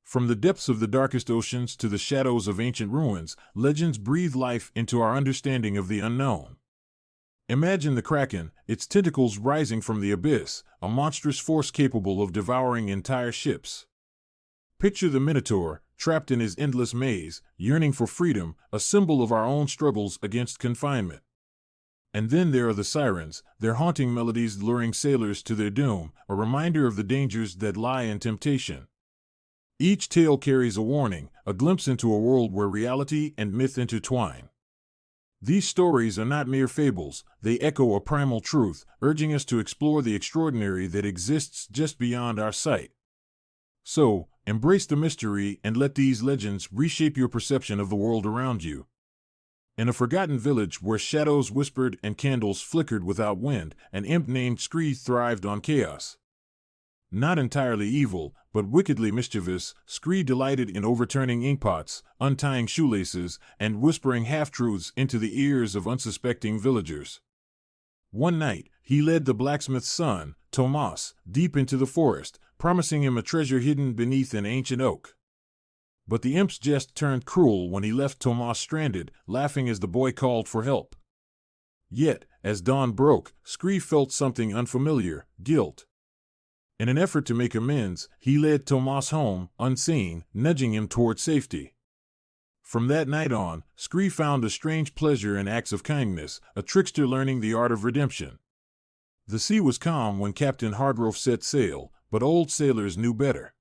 From the depths of the darkest oceans to the shadows of ancient ruins, legends breathe life into our understanding of the unknown. Imagine the Kraken, its tentacles rising from the abyss, a monstrous force capable of devouring entire ships. Picture the Minotaur, trapped in his endless maze, yearning for freedom, a symbol of our own struggles against confinement. And then there are the sirens, their haunting melodies luring sailors to their doom, a reminder of the dangers that lie in temptation. Each tale carries a warning, a glimpse into a world where reality and myth intertwine. These stories are not mere fables, they echo a primal truth, urging us to explore the extraordinary that exists just beyond our sight. So, embrace the mystery and let these legends reshape your perception of the world around you. In a forgotten village where shadows whispered and candles flickered without wind, an imp named Scree thrived on chaos. Not entirely evil, but wickedly mischievous, Scree delighted in overturning inkpots, untying shoelaces, and whispering half-truths into the ears of unsuspecting villagers. One night, he led the blacksmith's son, Tomas, deep into the forest, promising him a treasure hidden beneath an ancient oak. But the imp's jest turned cruel when he left Tomas stranded, laughing as the boy called for help. Yet, as dawn broke, Scree felt something unfamiliar, guilt. In an effort to make amends, he led Tomas home, unseen, nudging him toward safety. From that night on, Scree found a strange pleasure in acts of kindness, a trickster learning the art of redemption. The sea was calm when Captain Hargrove set sail, but old sailors knew better.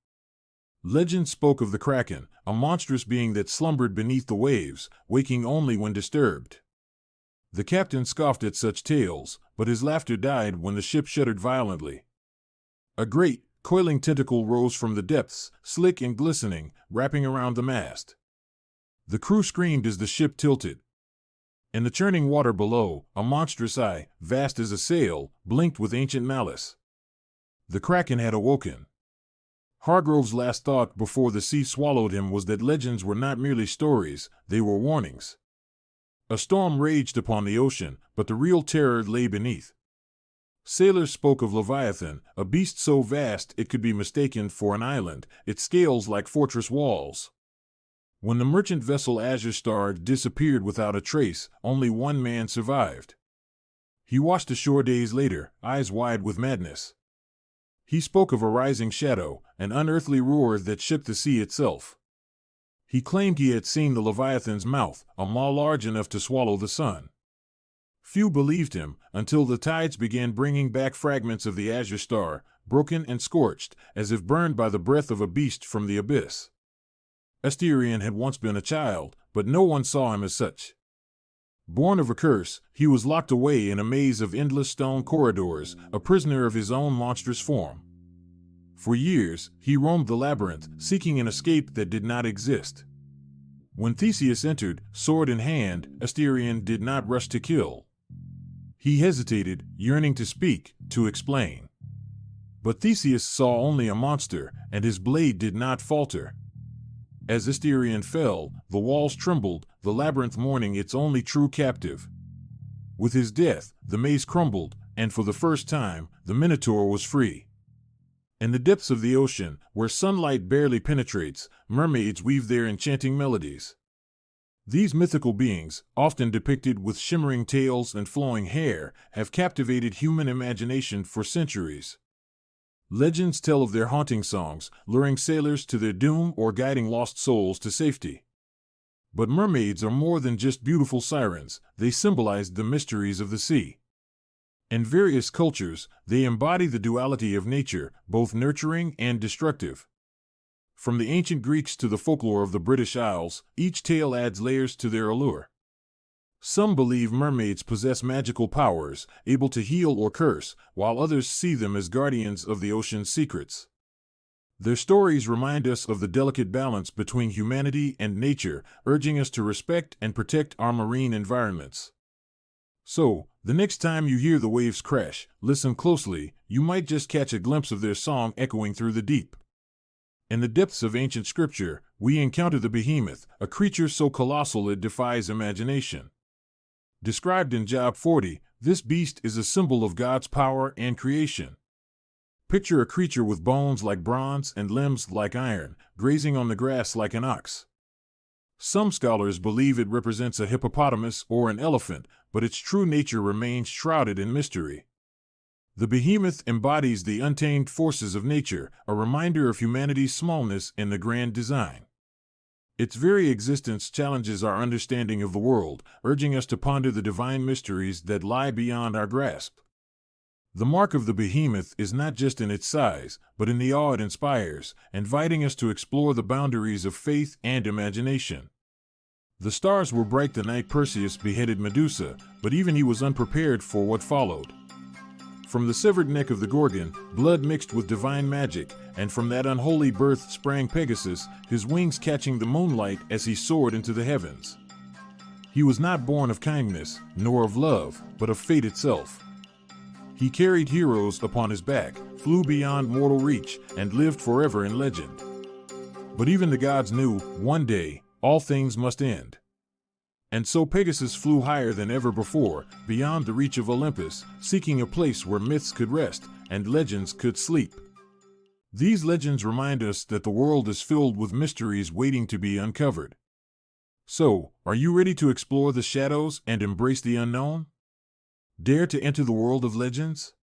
Legend spoke of the Kraken, a monstrous being that slumbered beneath the waves, waking only when disturbed. The captain scoffed at such tales, but his laughter died when the ship shuddered violently. A great, coiling tentacle rose from the depths, slick and glistening, wrapping around the mast. The crew screamed as the ship tilted. In the churning water below, a monstrous eye, vast as a sail, blinked with ancient malice. The Kraken had awoken. Hargrove's last thought before the sea swallowed him was that legends were not merely stories, they were warnings. A storm raged upon the ocean, but the real terror lay beneath. Sailors spoke of Leviathan, a beast so vast it could be mistaken for an island, its scales like fortress walls. When the merchant vessel Azure Star disappeared without a trace, only one man survived. He washed ashore days later, eyes wide with madness. He spoke of a rising shadow, an unearthly roar that shook the sea itself. He claimed he had seen the Leviathan's mouth, a maw large enough to swallow the sun. Few believed him, until the tides began bringing back fragments of the Azure Star, broken and scorched, as if burned by the breath of a beast from the abyss. Asterion had once been a child, but no one saw him as such. Born of a curse, he was locked away in a maze of endless stone corridors, a prisoner of his own monstrous form. For years, he roamed the labyrinth, seeking an escape that did not exist. When Theseus entered, sword in hand, Asterion did not rush to kill. He hesitated, yearning to speak, to explain. But Theseus saw only a monster, and his blade did not falter. As Asterion fell, the walls trembled, the labyrinth mourning its only true captive. With his death, the maze crumbled, and for the first time, the Minotaur was free. In the depths of the ocean, where sunlight barely penetrates, mermaids weave their enchanting melodies. These mythical beings, often depicted with shimmering tails and flowing hair, have captivated human imagination for centuries. Legends tell of their haunting songs, luring sailors to their doom or guiding lost souls to safety. But mermaids are more than just beautiful sirens, they symbolize the mysteries of the sea. In various cultures, they embody the duality of nature, both nurturing and destructive. From the ancient Greeks to the folklore of the British Isles, each tale adds layers to their allure. Some believe mermaids possess magical powers, able to heal or curse, while others see them as guardians of the ocean's secrets. Their stories remind us of the delicate balance between humanity and nature, urging us to respect and protect our marine environments. So, the next time you hear the waves crash, listen closely, you might just catch a glimpse of their song echoing through the deep. In the depths of ancient scripture, we encounter the behemoth, a creature so colossal it defies imagination. Described in Job 40, this beast is a symbol of God's power and creation. Picture a creature with bones like bronze and limbs like iron, grazing on the grass like an ox. Some scholars believe it represents a hippopotamus or an elephant, but its true nature remains shrouded in mystery. The behemoth embodies the untamed forces of nature, a reminder of humanity's smallness in the grand design. Its very existence challenges our understanding of the world, urging us to ponder the divine mysteries that lie beyond our grasp. The mark of the behemoth is not just in its size, but in the awe it inspires, inviting us to explore the boundaries of faith and imagination. The stars were bright the night Perseus beheaded Medusa, but even he was unprepared for what followed. From the severed neck of the Gorgon, blood mixed with divine magic, and from that unholy birth sprang Pegasus, his wings catching the moonlight as he soared into the heavens. He was not born of kindness, nor of love, but of fate itself. He carried heroes upon his back, flew beyond mortal reach, and lived forever in legend. But even the gods knew, one day, all things must end. And so Pegasus flew higher than ever before, beyond the reach of Olympus, seeking a place where myths could rest and legends could sleep. These legends remind us that the world is filled with mysteries waiting to be uncovered. So, are you ready to explore the shadows and embrace the unknown? Dare to enter the world of legends?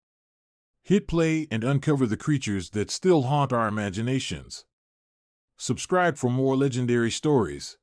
Hit play and uncover the creatures that still haunt our imaginations. Subscribe for more legendary stories.